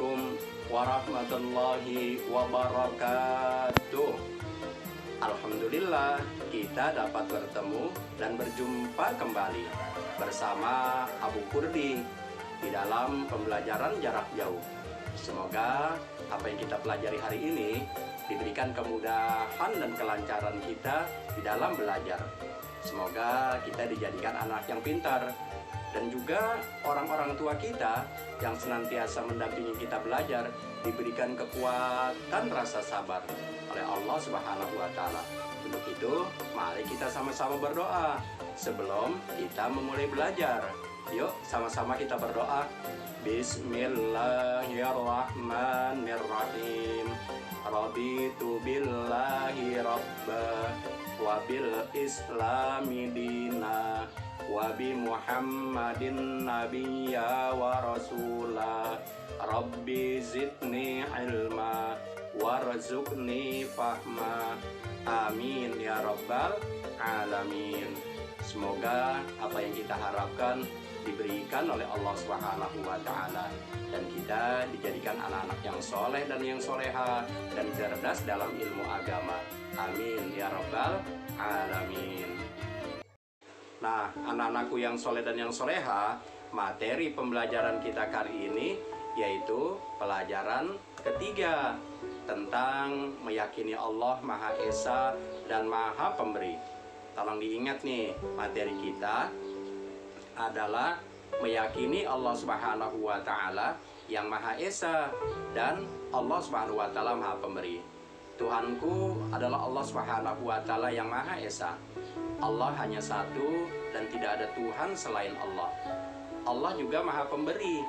Assalamualaikum warahmatullahi wabarakatuh. Alhamdulillah kita dapat bertemu dan berjumpa kembali bersama Abu Kurdi di dalam pembelajaran jarak jauh. Semoga apa yang kita pelajari hari ini diberikan kemudahan dan kelancaran kita di dalam belajar. Semoga kita dijadikan anak yang pintar, dan juga orang-orang tua kita yang senantiasa mendampingi kita belajar diberikan kekuatan rasa sabar oleh Allah Subhanahu wa Ta'ala. Untuk itu, mari kita sama-sama berdoa sebelum kita memulai belajar. Yuk, sama-sama kita berdoa. Bismillahirrahmanirrahim. Raditu billahi rabba wa bil islami dina wa bi Muhammadin nabiyya wa rasula. Rabbi zidni ilma warzuqni fahma. Amin ya rabbal alamin. Semoga apa yang kita harapkan diberikan oleh Allah Subhanahu wa Ta'ala, dan kita dijadikan anak-anak yang soleh dan yang soleha dan cerdas dalam ilmu agama. Amin ya rabbal alamin. Nah, anak-anakku yang soleh dan yang soleha, materi pembelajaran kita kali ini yaitu pelajaran ketiga tentang meyakini Allah Maha Esa dan Maha Pemberi. Tolong diingat nih, materi kita adalah meyakini Allah Subhanahu wa Ta'ala yang Maha Esa dan Allah Subhanahu wa Ta'ala Maha Pemberi. Tuhanku adalah Allah Subhanahu wa Ta'ala yang Maha Esa. Allah hanya satu dan tidak ada Tuhan selain Allah. Allah juga Maha Pemberi.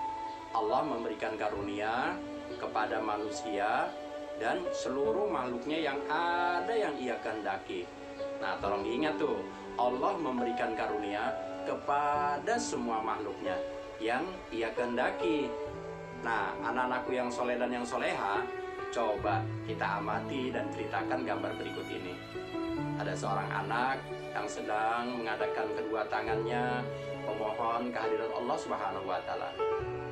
Allah memberikan karunia kepada manusia dan seluruh makhluknya yang ada yang Ia kehendaki. Nah, tolong diingat tuh, Allah memberikan karunia kepada semua makhluknya yang Ia kehendaki. Nah, anak-anakku yang soleh dan yang soleha, coba kita amati dan ceritakan gambar berikut ini. Ada seorang anak yang sedang mengadakan kedua tangannya memohon kehadiran Allah Subhanahu wa Ta'ala.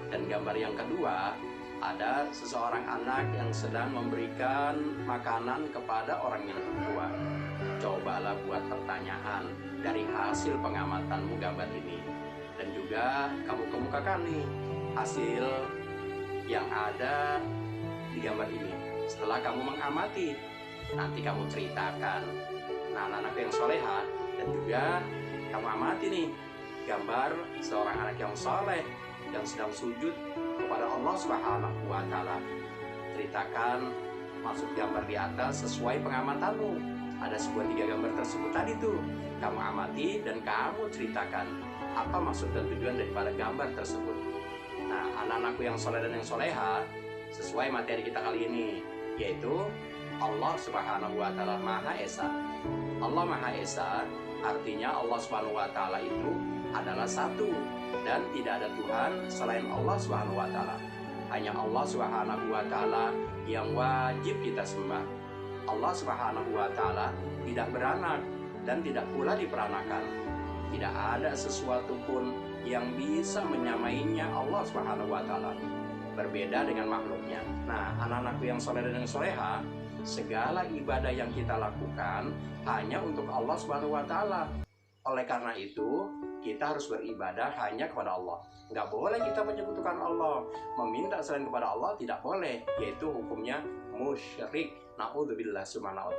Dan gambar yang kedua, ada seseorang anak yang sedang memberikan makanan kepada orang yang tua. Cobalah buat pertanyaan dari hasil pengamatanmu gambar ini, dan juga kamu kemukakan nih hasil yang ada di gambar ini. Setelah kamu mengamati, nanti kamu ceritakan. Nah, anak-anak yang soleha, dan juga kamu amati nih gambar seorang anak yang soleh yang sedang sujud kepada Allah Subhanahu wa Ta'ala. Ceritakan maksud gambar di atas sesuai pengamatanmu. Ada sebuah 3 gambar tersebut tadi tuh, kamu amati dan kamu ceritakan apa maksud dan tujuan daripada gambar tersebut. Nah, anak-anakku yang soleh dan yang soleha, sesuai materi kita kali ini, yaitu Allah Subhanahu wa Ta'ala Maha Esa. Allah Maha Esa artinya Allah Subhanahu wa Ta'ala itu adalah satu dan tidak ada Tuhan selain Allah Subhanahu wa Ta'ala. Hanya Allah Subhanahu wa Ta'ala yang wajib kita sembah. Allah Subhanahu wa Ta'ala tidak beranak dan tidak pula diperanakan. Tidak ada sesuatu pun yang bisa menyamainya Allah Subhanahu wa Ta'ala, berbeda dengan makhluknya. Nah, anak-anakku yang soleh dan yang soleha, segala ibadah yang kita lakukan hanya untuk Allah Subhanahu wa Ta'ala. Oleh karena itu, kita harus beribadah hanya kepada Allah. Nggak boleh kita menyekutukan Allah. Meminta selain kepada Allah tidak boleh, yaitu hukumnya musyrik. Na'udzubillah subhanallah.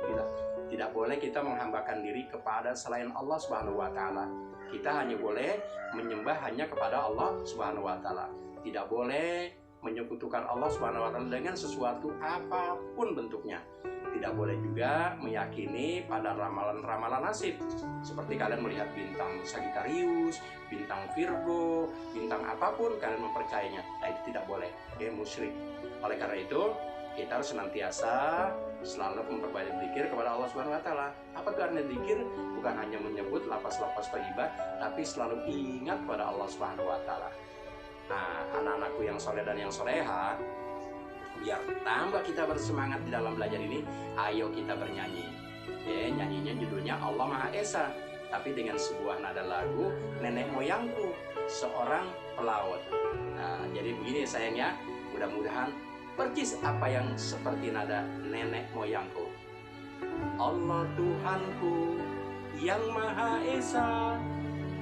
Tidak boleh kita menghambakan diri kepada selain Allah Subhanahu wa Ta'ala. Kita hanya boleh menyembah hanya kepada Allah Subhanahu wa Ta'ala. Tidak boleh menyekutukan Allah Subhanahu wa Ta'ala dengan sesuatu apapun bentuknya. Tidak boleh juga meyakini pada ramalan-ramalan nasib, seperti kalian melihat bintang Sagittarius, bintang Virgo, bintang apapun kalian mempercayainya. Nah, itu tidak boleh, dia musyrik. Oleh karena itu, kita harus senantiasa selalu memperbanyak zikir kepada Allah Subhanahu wa Ta'ala. Apa itu artinya zikir? Bukan hanya menyebut lapas-lapas thayyibah, tapi selalu ingat kepada Allah Subhanahu wa Ta'ala. Nah, anak-anakku yang soleh dan yang soleha, biar tambah kita bersemangat di dalam belajar ini, ayo kita bernyanyi. Ya, nyanyinya judulnya Allah Maha Esa, tapi dengan sebuah nada lagu nenek moyangku, seorang pelaut. Nah, jadi begini sayangnya, Mudah-mudahan percis apa yang seperti nada nenek moyangku. Allah Tuhanku yang Maha Esa,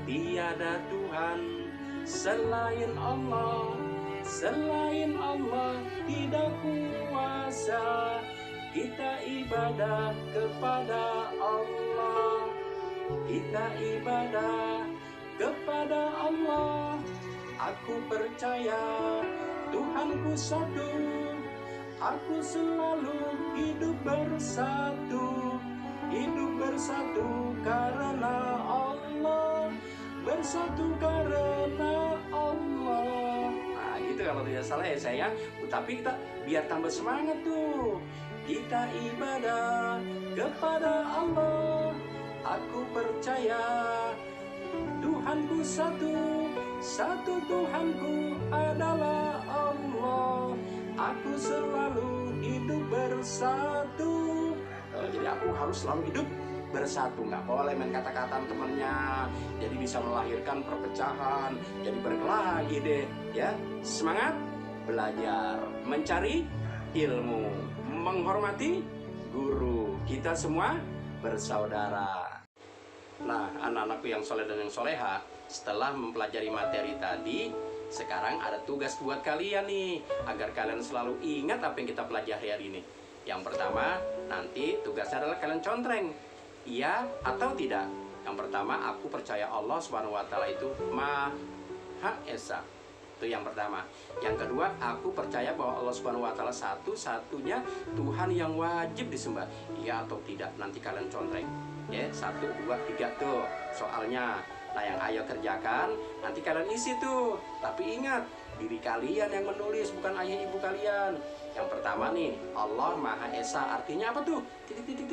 tiada Tuhan selain Allah. Selain Allah tidak kuasa. Kita ibadah kepada Allah. Kita ibadah kepada Allah. Aku percaya Tuhanku satu. Aku selalu hidup bersatu. Hidup bersatu karena Allah. Bersatu karena Allah. Nah gitu kalau tidak salah ya sayang. Tapi kita biar tambah semangat tuh. Kita ibadah kepada Allah. Aku percaya Tuhanku satu. Satu Tuhanku adalah Allah. Aku selalu hidup bersatu. Jadi aku harus selalu hidup bersatu. Nggak boleh main kata-kata temennya. Jadi bisa melahirkan perpecahan. Jadi berkelahi deh. Ya, semangat belajar, mencari ilmu, menghormati guru. Kita semua bersaudara. Nah, anak-anakku yang soleh dan yang soleha, setelah mempelajari materi tadi, sekarang ada tugas buat kalian nih, agar kalian selalu ingat apa yang kita pelajari hari ini. Yang pertama, nanti tugasnya adalah kalian contreng, iya atau tidak. Yang pertama, aku percaya Allah SWT itu Maha Esa. Itu yang pertama. Yang kedua, aku percaya bahwa Allah SWT satu-satunya Tuhan yang wajib disembah. Iya atau tidak, nanti kalian contreng. Ya, 1, 2, 3 tuh soalnya. Nah yang ayo kerjakan, nanti kalian isi tuh. Tapi ingat, diri kalian yang menulis, bukan ayah ibu kalian. Yang pertama nih, Allah Maha Esa, artinya apa tuh? Titik.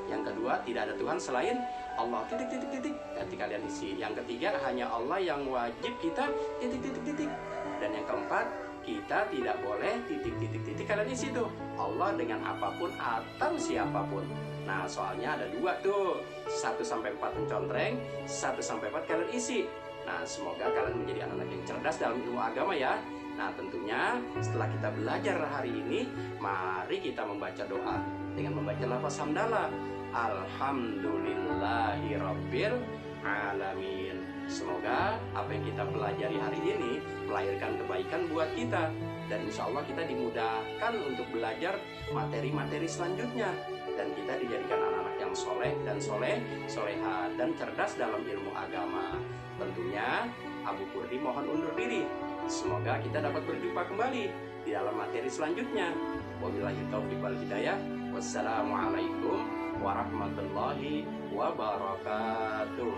Yang kedua, tidak ada Tuhan selain Allah, titik. Nanti kalian isi. Yang ketiga, hanya Allah yang wajib kita, titik. Dan yang keempat, kita tidak boleh titik. Kalian isi tuh, Allah dengan apapun atau siapapun. Nah soalnya ada 2 tuh, 1-4 mencontreng, 1-4 kalian isi. Nah semoga kalian menjadi anak-anak yang cerdas dalam ilmu agama ya. Nah tentunya setelah kita belajar hari ini, mari kita membaca doa dengan membaca lafaz hamdalah. Alhamdulillahirabbil alamin. Semoga apa yang kita pelajari hari ini melahirkan kebaikan buat kita. Dan insya Allah kita dimudahkan untuk belajar materi-materi selanjutnya. Dan kita dijadikan anak-anak yang soleh dan soleha dan cerdas dalam ilmu agama. Tentunya Abu Kurdi mohon undur diri. Semoga kita dapat berjumpa kembali di dalam materi selanjutnya. Wabillahi taufiq wal hidayah. Wassalamualaikum warahmatullahi wabarakatuh.